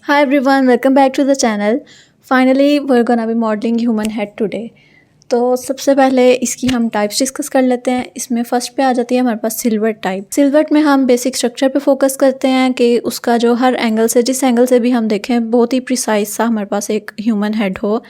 Hi everyone, welcome back to the channel. Finally, we're gonna be modeling human head today. तो सबसे पहले इसकी हम टाइप्स डिस्कस कर लेते हैं। इसमें फर्स्ट पे आ जाती है हमारे पास सिल्वर्ट टाइप। सिल्वर्ट में हम बेसिक स्ट्रक्चर पे फोकस करते हैं कि उसका जो हर एंगल से जिस एंगल से भी हम देखें बहुत ही प्रिसाइज सा हमारे पास एक ह्यूमन हेड हो।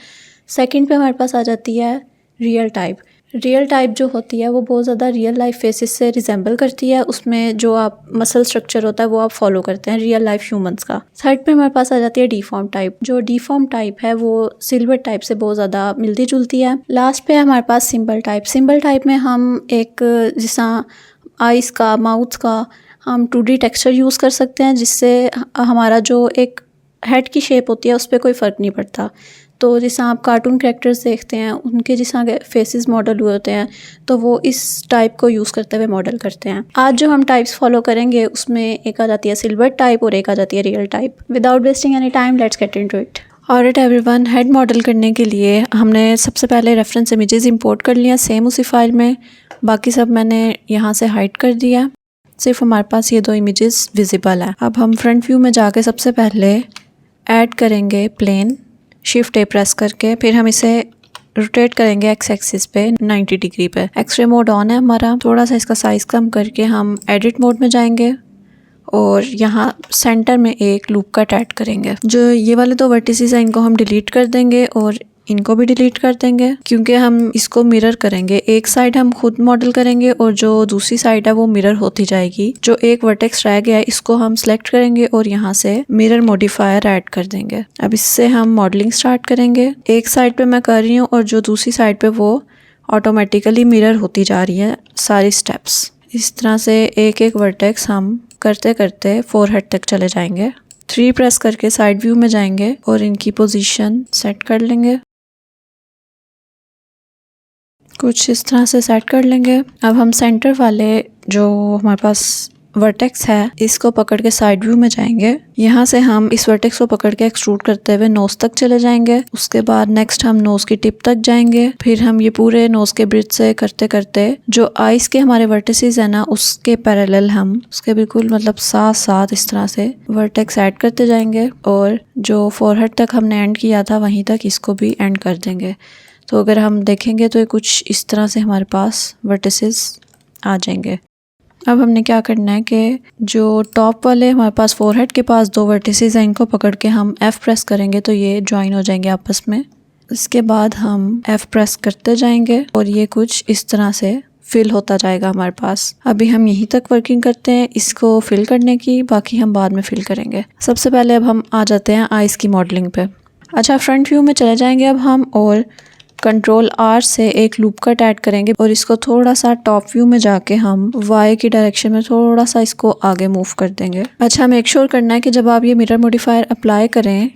सेकंड पे हमारे पास आ जाती है रियल टाइप। रियल टाइप जो होती है वो बहुत ज़्यादा रियल लाइफ फेसेस से रिजेंबल करती है। उसमें जो आप मसल स्ट्रक्चर होता है वो आप फॉलो करते हैं रियल लाइफ ह्यूमंस का। थर्ड पे हमारे पास आ जाती है डीफॉर्म टाइप। जो डीफॉर्म टाइप है वो सिल्वर टाइप से बहुत ज़्यादा मिलती जुलती है। लास्ट पे हमारे पास सिंबल टाइप। सिंबल टाइप में हम एक जिसा आइस का, माउथ का हम 2D टेक्सचर यूज़ कर सकते हैं, जिससे हमारा जो एक हेड की शेप होती है उस पर कोई फ़र्क नहीं पड़ता। तो जैसा आप कार्टून कैरेक्टर्स देखते हैं उनके जैसा फेसेस मॉडल हुए होते हैं, तो वो इस टाइप को यूज़ करते हुए मॉडल करते हैं। आज जो हम टाइप्स फॉलो करेंगे उसमें एक आ जाती है सिल्वर टाइप और एक आ जाती है real type. Without wasting any time let's get into it. Alright everyone, head model करने के लिए हमने सबसे पहले रेफरेंस इमेजेस इंपोर्ट कर लिया सेम उसी फाइल में। बाकी सब मैंने यहाँ से हाइड कर दिया, सिर्फ हमारे पास ये दो इमेजेस विजिबल है। अब हम फ्रंट व्यू में जाके सबसे पहले ऐड करेंगे प्लेन, शिफ्ट ए प्रेस करके, फिर हम इसे रोटेट करेंगे एक्स एक्सिस पे 90 डिग्री पे। एक्सरे मोड ऑन है हमारा। थोड़ा सा इसका साइज कम करके हम एडिट मोड में जाएंगे और यहाँ सेंटर में एक लूप कट ऐड करेंगे। जो ये वाले दो वर्टिसेस हैं इनको हम डिलीट कर देंगे और इनको भी डिलीट कर देंगे, क्योंकि हम इसको मिरर करेंगे। एक साइड हम खुद मॉडल करेंगे और जो दूसरी साइड है वो मिरर होती जाएगी। जो एक वर्टेक्स रह गया है इसको हम सेलेक्ट करेंगे और यहाँ से मिरर मॉडिफायर ऐड कर देंगे। अब इससे हम मॉडलिंग स्टार्ट करेंगे। एक साइड पे मैं कर रही हूँ और जो दूसरी साइड पे वो ऑटोमेटिकली मिरर होती जा रही है सारी स्टेप्स। इस तरह से एक एक वर्टेक्स हम करते करते फोरहेड तक चले जाएंगे। 3 प्रेस करके साइड व्यू में जाएंगे और इनकी पोजीशन सेट कर लेंगे। कुछ इस तरह से सेट कर लेंगे। अब हम सेंटर वाले जो हमारे पास वर्टेक्स है इसको पकड़ के साइड व्यू में जाएंगे। यहाँ से हम इस वर्टेक्स को पकड़ के एक्सट्रूड करते हुए नोज तक चले जाएंगे। उसके बाद नेक्स्ट हम नोज की टिप तक जाएंगे। फिर हम ये पूरे नोज के ब्रिज से करते करते जो आइस के हमारे वर्टिसेस है ना उसके पैरेलल हम उसके बिल्कुल मतलब साथ साथ इस तरह से वर्टेक्स ऐड करते जाएंगे और जो फोरहेड तक हमने एंड किया था वहीं तक इसको भी एंड कर देंगे। तो अगर हम देखेंगे तो ये कुछ इस तरह से हमारे पास वर्टिसेस आ जाएंगे। अब हमने क्या करना है कि जो टॉप वाले हमारे पास फोरहेड के पास दो वर्टिसेस हैं इनको पकड़ के हम F प्रेस करेंगे तो ये ज्वाइन हो जाएंगे आपस में। इसके बाद हम F प्रेस करते जाएंगे और ये कुछ इस तरह से फिल होता जाएगा हमारे पास। अभी हम यहीं तक वर्किंग करते हैं इसको फिल करने की, बाकी हम बाद में फिल करेंगे। सबसे पहले अब हम आ जाते हैं आइस की मॉडलिंग पे। अच्छा, फ्रंट व्यू में चले जाएंगे अब हम और कंट्रोल R से एक लूप कट ऐड करेंगे और इसको थोड़ा सा टॉप व्यू में जाके हम Y की डायरेक्शन में थोड़ा सा इसको आगे मूव कर देंगे। अच्छा, मेक श्योर करना है कि जब आप ये मिरर मॉडिफायर अप्लाई करें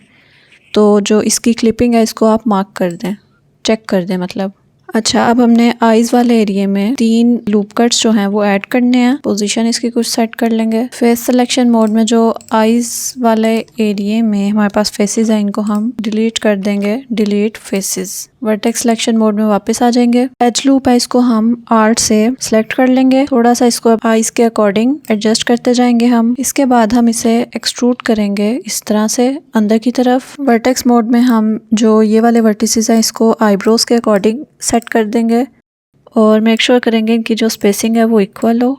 तो जो इसकी क्लिपिंग है इसको आप मार्क कर दें, चेक कर दें मतलब। अच्छा, अब हमने आइज वाले एरिया में 3 लूप कट्स जो हैं वो ऐड करने हैं। पोजीशन इसकी कुछ सेट कर लेंगे। फेस सिलेक्शन मोड में जो आइज वाले एरिया में हमारे पास फेसेस हैं इनको हम डिलीट कर देंगे, delete faces. Vertex selection mode में वापस आ जाएंगे। एज लूप है इसको हम आर्ट से सिलेक्ट कर लेंगे। थोड़ा सा इसको आइज के अकॉर्डिंग एडजस्ट करते जाएंगे हम। इसके बाद हम इसे एक्सट्रूड करेंगे इस तरह से अंदर की तरफ। वर्टेक्स मोड में हम जो ये वाले वर्टिसेस हैं इसको आईब्रोज के अकॉर्डिंग सेट कर देंगे और मेक श्योर करेंगे इनकी जो स्पेसिंग है वो इक्वल हो।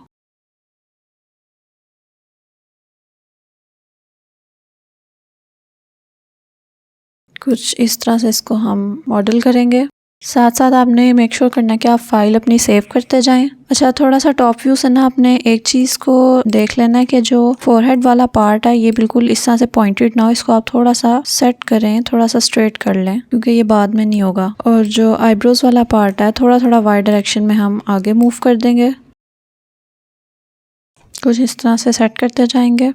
कुछ इस तरह से इसको हम मॉडल करेंगे। साथ साथ आपने मेक श्योर करना है कि आप फाइल अपनी सेव करते जाएं। अच्छा, थोड़ा सा टॉप व्यू से ना आपने एक चीज़ को देख लेना है कि जो फोरहेड वाला पार्ट है ये बिल्कुल इस तरह से पॉइंटेड ना हो। इसको आप थोड़ा सा सेट करें, थोड़ा सा स्ट्रेट कर लें क्योंकि ये बाद में नहीं होगा। और जो आईब्रोज वाला पार्ट है थोड़ा थोड़ा वाई डायरेक्शन में हम आगे मूव कर देंगे। कुछ इस तरह से सेट करते जाएंगे।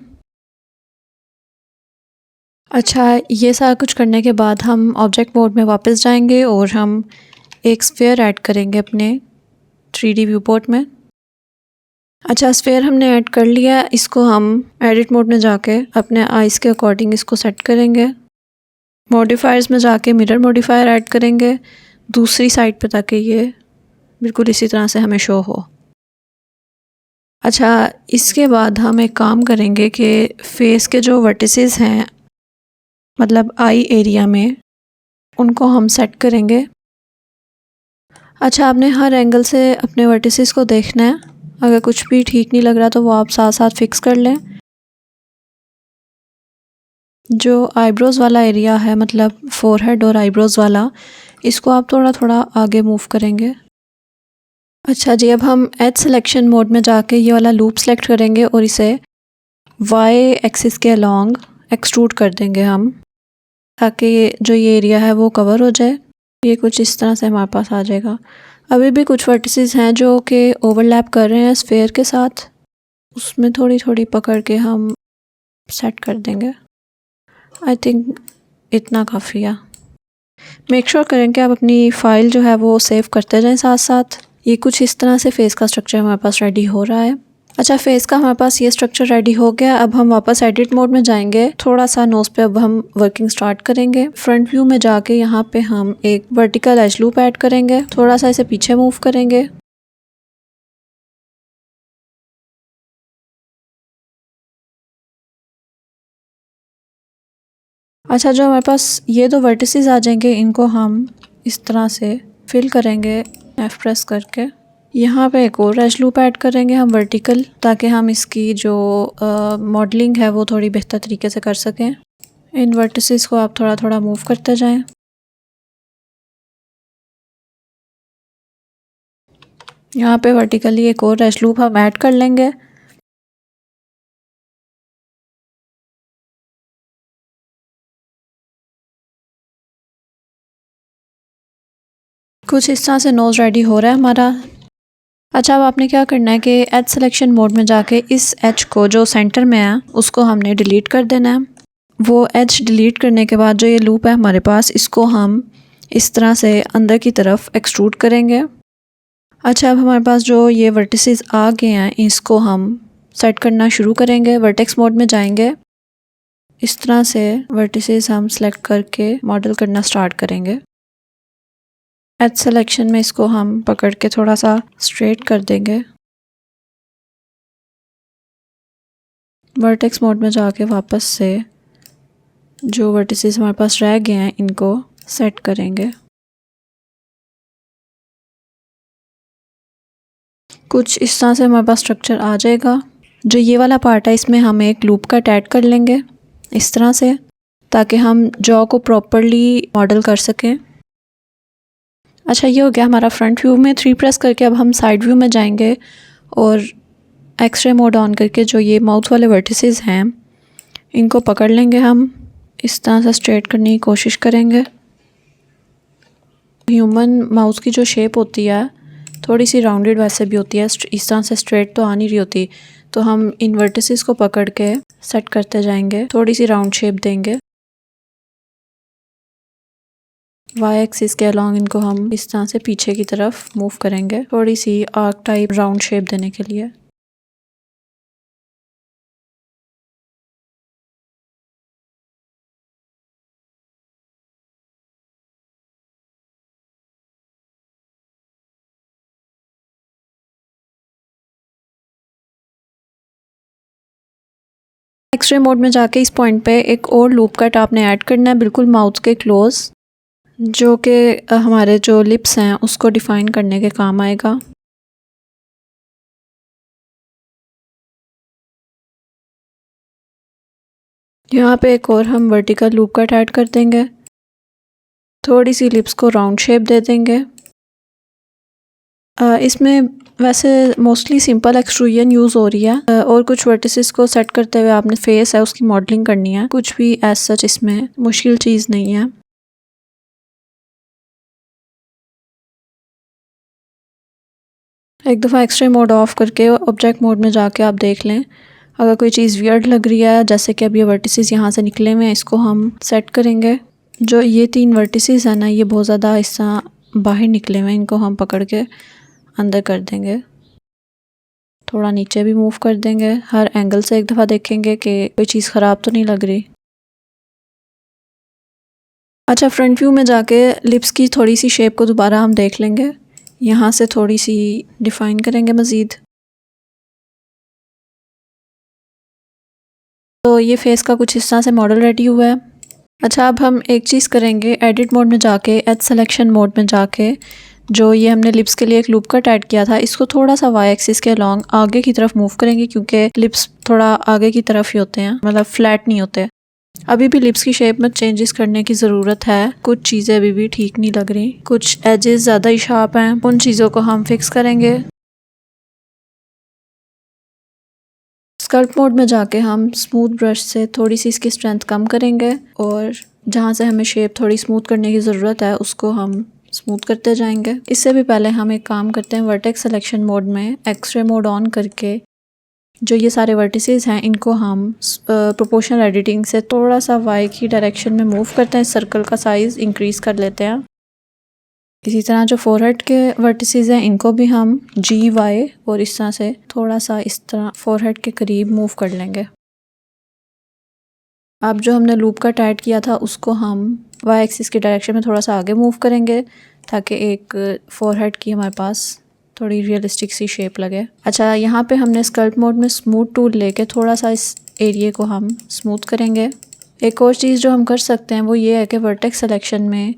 अच्छा, ये सारा कुछ करने के बाद हम ऑब्जेक्ट मोड में वापस जाएंगे और हम एक स्फीयर ऐड करेंगे अपने 3D व्यू पोर्ट में। अच्छा, स्फीयर हमने ऐड कर लिया। इसको हम एडिट मोड में जाके अपने आइज़ के अकॉर्डिंग इसको सेट करेंगे। मॉडिफायर्स में जाके मिरर मॉडिफायर ऐड करेंगे दूसरी साइड पे ताकि ये बिल्कुल इसी तरह से हमें शो हो। अच्छा, इसके बाद हम एक काम करेंगे कि फेस के जो वर्टिसेस हैं मतलब आई एरिया में, उनको हम सेट करेंगे। अच्छा, आपने हर एंगल से अपने वर्टिसेस को देखना है। अगर कुछ भी ठीक नहीं लग रहा तो वो आप साथ साथ फिक्स कर लें। जो आईब्रोज़ वाला एरिया है, मतलब फोरहेड और आईब्रोज़ वाला, इसको आप थोड़ा थोड़ा आगे मूव करेंगे। अच्छा जी, अब हम एज सिलेक्शन मोड में जाके ये वाला लूप सेलेक्ट करेंगे और इसे वाई एक्सिस के अलॉन्ग एक्सट्रूड कर देंगे हम, ताकि जो ये एरिया है वो कवर हो जाए। ये कुछ इस तरह से हमारे पास आ जाएगा। अभी भी कुछ वर्टिसेस हैं जो कि ओवरलैप कर रहे हैं स्फेयर के साथ, उसमें थोड़ी थोड़ी पकड़ के हम सेट कर देंगे। आई थिंक इतना काफ़ी है। मेक श्योर करें कि आप अपनी फ़ाइल जो है वो सेव करते जाएं साथ साथ। ये कुछ इस तरह से फेस का स्ट्रक्चर हमारे पास रेडी हो रहा है। अच्छा, फेस का हमारे पास ये स्ट्रक्चर रेडी हो गया। अब हम वापस एडिट मोड में जाएंगे। थोड़ा सा नोज़ पे अब हम वर्किंग स्टार्ट करेंगे। फ्रंट व्यू में जाके यहाँ पे हम एक वर्टिकल एज लूप ऐड करेंगे। थोड़ा सा इसे पीछे मूव करेंगे। अच्छा, जो हमारे पास ये दो वर्टिसेस आ जाएंगे, इनको हम इस तरह से फिल करेंगे एफ प्रेस करके। यहाँ पे एक और एज लूप ऐड करेंगे हम वर्टिकल, ताकि हम इसकी जो मॉडलिंग है वो थोड़ी बेहतर तरीके से कर सकें। इन वर्टिसेस को आप थोड़ा थोड़ा मूव करते जाएं। यहाँ पे वर्टिकली एक और एज लूप हम ऐड कर लेंगे। कुछ इस तरह से नोज़ रेडी हो रहा है हमारा। अच्छा, अब आपने क्या करना है कि एज सिलेक्शन मोड में जाके इस एज को जो सेंटर में है उसको हमने डिलीट कर देना है। वो एज डिलीट करने के बाद जो ये लूप है हमारे पास, इसको हम इस तरह से अंदर की तरफ एक्सट्रूड करेंगे। अच्छा, अब हमारे पास जो ये वर्टिसेस आ गए हैं, इसको हम सेट करना शुरू करेंगे। वर्टेक्स मोड में जाएंगे। इस तरह से वर्टिसेस हम सेलेक्ट करके मॉडल करना स्टार्ट करेंगे। एज सिलेक्शन में इसको हम पकड़ के थोड़ा सा स्ट्रेट कर देंगे। वर्टेक्स मोड में जाके वापस से जो वर्टिसेस हमारे पास रह गए हैं इनको सेट करेंगे। कुछ इस तरह से हमारे पास स्ट्रक्चर आ जाएगा। जो ये वाला पार्ट है, इसमें हम एक लूप कट ऐड कर लेंगे इस तरह से, ताकि हम जॉ को प्रॉपरली मॉडल कर सकें। अच्छा, ये हो गया हमारा फ्रंट व्यू में। 3 प्रेस करके अब हम साइड व्यू में जाएंगे और एक्सरे मोड ऑन करके जो ये माउथ वाले वर्टिसेस हैं इनको पकड़ लेंगे। हम इस तरह से स्ट्रेट करने की कोशिश करेंगे। ह्यूमन माउथ की जो शेप होती है थोड़ी सी राउंडेड वैसे भी होती है, इस तरह से स्ट्रेट तो आ नहीं रही होती, तो हम इन वर्टिसेस को पकड़ के सेट करते जाएंगे। थोड़ी सी राउंड शेप देंगे। वाई एक्सिस के अलॉन्ग इनको हम इस तरह से पीछे की तरफ मूव करेंगे, थोड़ी सी आर्क टाइप राउंड शेप देने के लिए। एक्सरे मोड में जाके इस पॉइंट पे एक और लूप कट आपने ऐड करना है, बिल्कुल माउथ के क्लोज, जो कि हमारे जो लिप्स हैं उसको डिफ़ाइन करने के काम आएगा। यहाँ पे एक और हम वर्टिकल लूप कट ऐड कर देंगे। थोड़ी सी लिप्स को राउंड शेप दे देंगे। इसमें वैसे मोस्टली सिंपल एक्सट्रूजन यूज़ हो रही है, और कुछ वर्टिसेस को सेट करते हुए आपने फेस है उसकी मॉडलिंग करनी है। कुछ भी एज सच इसमें मुश्किल चीज़ नहीं है। एक दफ़ा एक्सरे मोड ऑफ करके ऑब्जेक्ट मोड में जाके आप देख लें, अगर कोई चीज़ वियर्ड लग रही है, जैसे कि अब ये वर्टिसेस यहाँ से निकले हुए हैं, इसको हम सेट करेंगे। जो ये 3 वर्टिसेस हैं ना, ये बहुत ज़्यादा हिस्सा बाहर निकले हुए हैं, इनको हम पकड़ के अंदर कर देंगे। थोड़ा नीचे भी मूव कर देंगे। हर एंगल से एक दफ़ा देखेंगे कि कोई चीज़ ख़राब तो नहीं लग रही। अच्छा, फ्रंट व्यू में जाके लिप्स की थोड़ी सी शेप को दोबारा हम देख लेंगे। यहाँ से थोड़ी सी डिफ़ाइन करेंगे मज़ीद। तो ये फेस का कुछ इस तरह से मॉडल रेडी हुआ है। अच्छा, अब हम एक चीज़ करेंगे, एडिट मोड में जाके एज सिलेक्शन मोड में जाके जो ये हमने लिप्स के लिए एक लूप कट ऐड किया था, इसको थोड़ा सा वाई एक्सिस के अलॉन्ग आगे की तरफ मूव करेंगे, क्योंकि लिप्स थोड़ा आगे की तरफ ही होते हैं, मतलब फ्लैट नहीं होते। अभी भी लिप्स की शेप में चेंजेस करने की ज़रूरत है, कुछ चीज़ें अभी भी ठीक नहीं लग रही, कुछ एजेस ज़्यादा ही शार्प हैं, उन चीज़ों को हम फिक्स करेंगे। स्कल्प मोड में जाके हम स्मूथ ब्रश से थोड़ी सी इसकी स्ट्रेंथ कम करेंगे और जहाँ से हमें शेप थोड़ी स्मूथ करने की ज़रूरत है उसको हम स्मूथ करते जाएंगे। इससे भी पहले हम एक काम करते हैं, वर्टेक्स सिलेक्शन मोड में एक्सरे मोड ऑन करके जो ये सारे वर्टिसेस हैं इनको हम प्रोपोर्शनल एडिटिंग से थोड़ा सा वाई की डायरेक्शन में मूव करते हैं, सर्कल का साइज़ इंक्रीज़ कर लेते हैं। इसी तरह जो फोरहेड के वर्टिसेस हैं इनको भी हम जी वाई और इस तरह से थोड़ा सा इस तरह फोरहेड के करीब मूव कर लेंगे। अब जो हमने लूप कट ऐड किया था उसको हम वाई एक्सिस की डायरेक्शन में थोड़ा सा आगे मूव करेंगे ताकि एक फोरहेड की हमारे पास थोड़ी रियलिस्टिक सी शेप लगे। अच्छा, यहाँ पे हमने स्कल्प मोड में स्मूथ टूल लेके थोड़ा सा इस एरिया को हम स्मूथ करेंगे। एक और चीज़ जो हम कर सकते हैं वो ये है कि वर्टेक्स सिलेक्शन में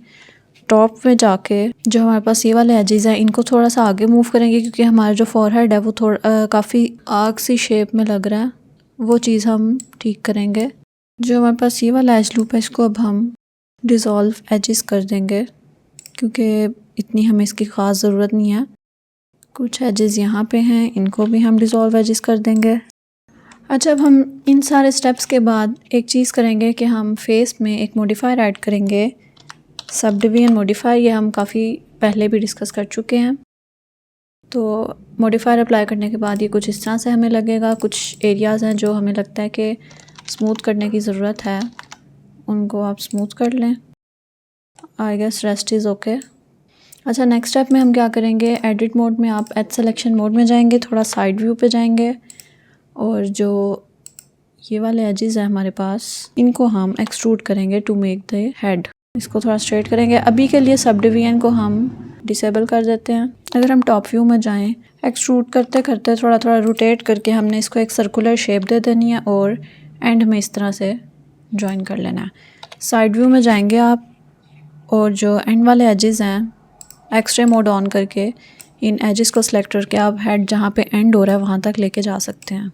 टॉप में जाके जो हमारे पास ये वाले एजेस हैं इनको थोड़ा सा आगे मूव करेंगे, क्योंकि हमारा जो फोरहेड है वो थोड़ा काफ़ी आर्क सी शेप में लग रहा है, वो चीज़ हम ठीक करेंगे। जो हमारे पास ये वाला एज लूप है इसको अब हम डिज़ोल्व एजेस कर देंगे, क्योंकि इतनी हमें इसकी ख़ास ज़रूरत नहीं है। कुछ एजेस यहाँ पे हैं, इनको भी हम डिज़ोल्व एजेस कर देंगे। अच्छा, अब हम इन सारे स्टेप्स के बाद एक चीज़ करेंगे कि हम फेस में एक मॉडिफायर ऐड करेंगे, सब डिवीजन मॉडिफायर। ये हम काफ़ी पहले भी डिस्कस कर चुके हैं। तो मॉडिफायर अप्लाई करने के बाद ये कुछ इस तरह से हमें लगेगा। कुछ एरियाज़ हैं जो हमें लगता है कि स्मूथ करने की ज़रूरत है, उनको आप स्मूथ कर लें। I guess rest is okay. अच्छा, नेक्स्ट स्टेप में हम क्या करेंगे, एडिट मोड में आप एज सिलेक्शन मोड में जाएंगे, थोड़ा साइड व्यू पे जाएंगे और जो ये वाले एजेस हैं हमारे पास इनको हम एक्सट्रूड करेंगे टू मेक द हेड। इसको थोड़ा स्ट्रेट करेंगे। अभी के लिए सब डिवीजन को हम डिसेबल कर देते हैं। अगर हम टॉप व्यू में जाएं, एक्सट्रूड करते करते थोड़ा थोड़ा रोटेट करके हमने इसको एक सर्कुलर शेप दे देनी है और एंड में इस तरह से जॉइन कर लेना है। साइड व्यू में जाएंगे आप और जो एंड वाले एजेस हैं एक्सरे मोड ऑन करके इन एजेस को सिलेक्ट करके आप हेड जहाँ पे एंड हो रहा है वहाँ तक लेके जा सकते हैं।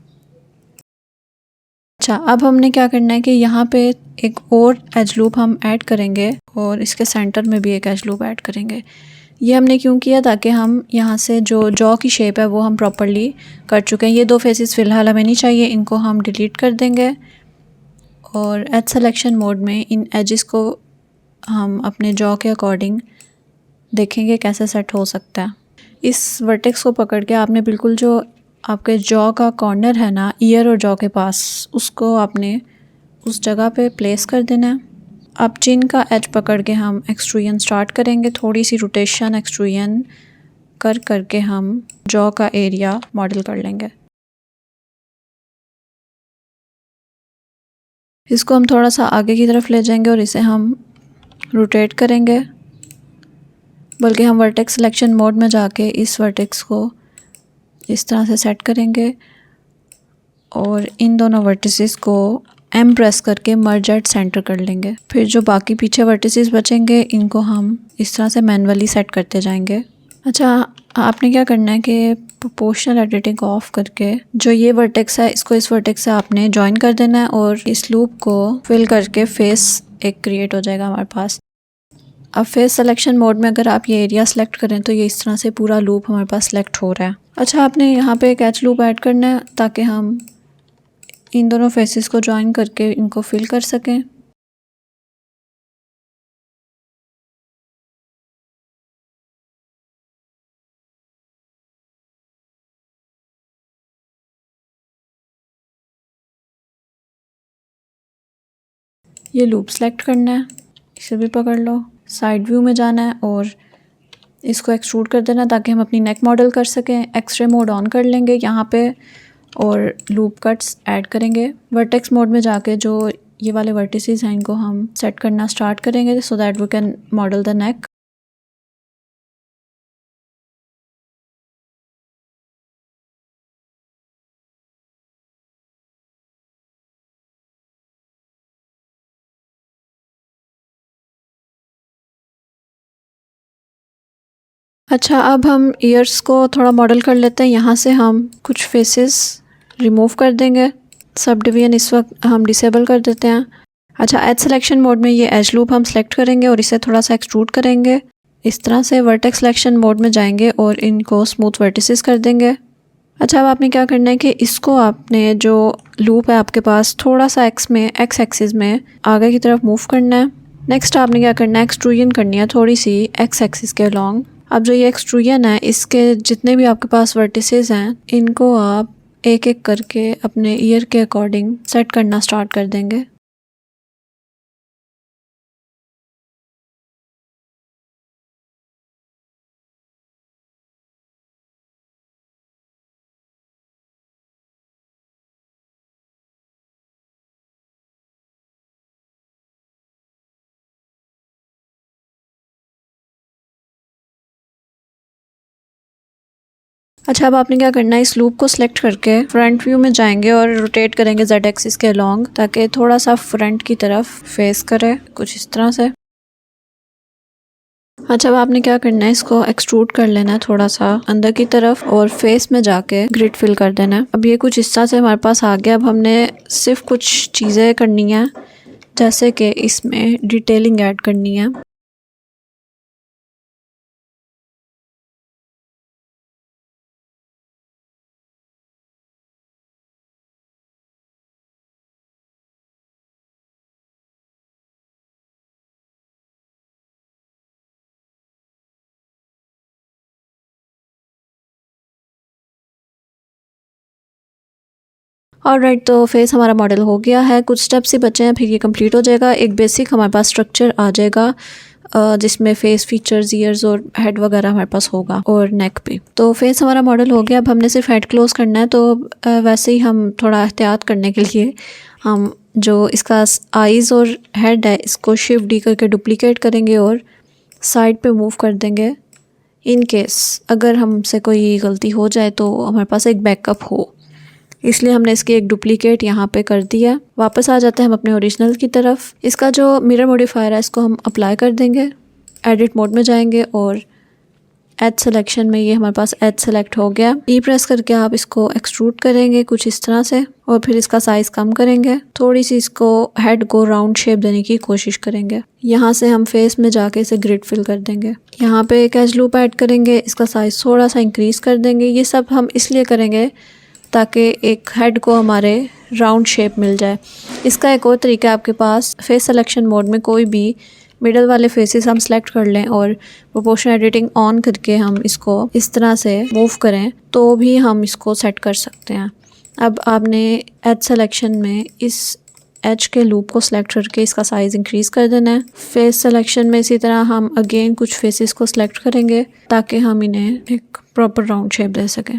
अच्छा, अब हमने क्या करना है कि यहाँ पे एक और एज लूप हम ऐड करेंगे और इसके सेंटर में भी एक एज लूप ऐड करेंगे। ये हमने क्यों किया, ताकि हम यहाँ से जो जॉ की शेप है वो हम प्रॉपर्ली कर चुके हैं। ये दो फेसेस फ़िलहाल हमें नहीं चाहिए, इनको हम डिलीट कर देंगे और एज सिलेक्शन मोड में इन एजेस को हम अपने जॉ के अकॉर्डिंग देखेंगे कैसे सेट हो सकता है। इस वर्टेक्स को पकड़ के आपने बिल्कुल जो आपके जॉ का कॉर्नर है ना, ईयर और जॉ के पास, उसको आपने उस जगह पे प्लेस कर देना है। अब चिन का एज पकड़ के हम एक्सट्रूजन स्टार्ट करेंगे, थोड़ी सी रोटेशन एक्सट्रूजन कर करके हम जॉ का एरिया मॉडल कर लेंगे। इसको हम थोड़ा सा आगे की तरफ ले जाएंगे और इसे हम रोटेट करेंगे, बल्कि हम वर्टेक्स सिलेक्शन मोड में जाके इस वर्टेक्स को इस तरह से सेट करेंगे और इन दोनों वर्टिसेस को एम प्रेस करके मर्ज एट सेंटर कर लेंगे। फिर जो बाकी पीछे वर्टिसेस बचेंगे इनको हम इस तरह से मैनुअली सेट करते जाएंगे। अच्छा, आपने क्या करना है कि प्रोपोर्शनल एडिटिंग को ऑफ करके जो ये वर्टेक्स है इसको इस वर्टेक्स से आपने ज्वाइन कर देना है और इस लूप को फिल करके फेस एक क्रिएट हो जाएगा हमारे पास। अब फेस सिलेक्शन मोड में अगर आप ये एरिया सेलेक्ट करें तो ये इस तरह से पूरा लूप हमारे पास सेलेक्ट हो रहा है। अच्छा, आपने यहाँ पे एक एच लूप ऐड करना है ताकि हम इन दोनों फेसेस को ज्वाइन करके इनको फिल कर सकें। ये लूप सेलेक्ट करना है, इसे भी पकड़ लो, साइड व्यू में जाना है और इसको एक्सट्रूड कर देना ताकि हम अपनी नेक मॉडल कर सकें। एक्सरे मोड ऑन कर लेंगे यहाँ पे और लूप कट्स ऐड करेंगे। वर्टेक्स मोड में जाके जो ये वाले वर्टिसेस हैं इनको हम सेट करना स्टार्ट करेंगे so that we can model the neck. अच्छा, अब हम ईयर्स को थोड़ा मॉडल कर लेते हैं। यहाँ से हम कुछ फेसेस रिमूव कर देंगे। सब डिवीजन इस वक्त हम डिसेबल कर देते हैं। अच्छा, एज सिलेक्शन मोड में ये एज लूप हम सेलेक्ट करेंगे और इसे थोड़ा सा एक्सट्रूड करेंगे। इस तरह से वर्टेक्स सिलेक्शन मोड में जाएंगे और इनको स्मूथ वर्टिसेस कर देंगे। अच्छा, अब आपने क्या करना है कि इसको आपने जो लूप है आपके पास थोड़ा सा एक्स एक्सिस में आगे की तरफ मूव करना है। नेक्स्ट आपने क्या करना है, एक्सट्रूजन करनी है थोड़ी सी एक्स एक्सिस के अलोंग। अब जो ये एक्सट्रूजन है, इसके जितने भी आपके पास वर्टिसेस हैं इनको आप एक एक करके अपने ईयर के अकॉर्डिंग सेट करना स्टार्ट कर देंगे। अच्छा, अब आपने क्या करना है, इस लूप को सिलेक्ट करके फ्रंट व्यू में जाएंगे और रोटेट करेंगे जेड एक्सिस के अलोंग ताकि थोड़ा सा फ्रंट की तरफ फेस करे, कुछ इस तरह से। अच्छा, अब आपने क्या करना है, इसको एक्सट्रूड कर लेना है थोड़ा सा अंदर की तरफ और फेस में जाके ग्रिड फिल कर देना है। अब ये कुछ इस तरह से हमारे पास आ गया। अब हमने सिर्फ कुछ चीज़ें करनी है, जैसे कि इसमें डिटेलिंग ऐड करनी है। ऑलराइट, तो फेस हमारा मॉडल हो गया है। कुछ स्टेप्स ही बचे हैं, फिर ये कंप्लीट हो जाएगा। एक बेसिक हमारे पास स्ट्रक्चर आ जाएगा जिसमें फेस फीचर्स, ईयर्स और हेड वगैरह हमारे पास होगा और नेक पे। तो फेस हमारा मॉडल हो गया। अब हमने सिर्फ हेड क्लोज करना है। तो वैसे ही हम थोड़ा एहतियात करने के लिए हम जो इसका आईज़ और हेड है इसको शिफ्ट डी करके डुप्लीकेट करेंगे और साइड पे मूव कर देंगे। इन केस अगर हमसे कोई गलती हो जाए तो हमारे पास एक बैकअप हो, इसलिए हमने इसकी एक डुप्लीकेट यहाँ पे कर दिया। वापस आ जाते हैं हम अपने ओरिजिनल की तरफ। इसका जो मिरर मॉडिफायर है इसको हम अप्लाई कर देंगे। एडिट मोड में जाएंगे और एज सिलेक्शन में ये हमारे पास एज सेलेक्ट हो गया। ई प्रेस करके आप इसको एक्सट्रूड करेंगे कुछ इस तरह से और फिर इसका साइज़ कम करेंगे। थोड़ी सी इसको हेड को राउंड शेप देने की कोशिश करेंगे। यहाँ से हम फेस में जाके इसे ग्रिड फिल कर देंगे। यहाँ पे एक एज लूप ऐड करेंगे, इसका साइज़ थोड़ा सा इंक्रीज कर देंगे। ये सब हम इसलिए करेंगे ताकि एक हेड को हमारे राउंड शेप मिल जाए। इसका एक और तरीका है, आपके पास फेस सिलेक्शन मोड में कोई भी मिडल वाले फेसेस हम सेलेक्ट कर लें और प्रोपोर्शन एडिटिंग ऑन करके हम इसको इस तरह से मूव करें तो भी हम इसको सेट कर सकते हैं। अब आपने एज सिलेक्शन में इस एज के लूप को सिलेक्ट करके इसका साइज़ इंक्रीज कर देना है। फेस सिलेक्शन में इसी तरह हम अगेन कुछ फेसेस को सिलेक्ट करेंगे ताकि हम इन्हें एक प्रॉपर राउंड शेप दे सकें।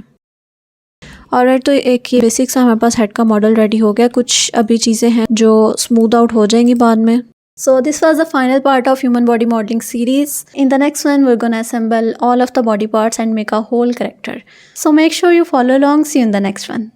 ऑलराइट, तो एक ये बेसिक सा हमारे पास हेड का मॉडल रेडी हो गया। कुछ अभी चीज़ें हैं जो स्मूथ आउट हो जाएंगी बाद में। So this was the final part of human body modeling series. In the next one, we're gonna assemble all of the body parts and make a whole character. So make sure you follow along. See you in the next one.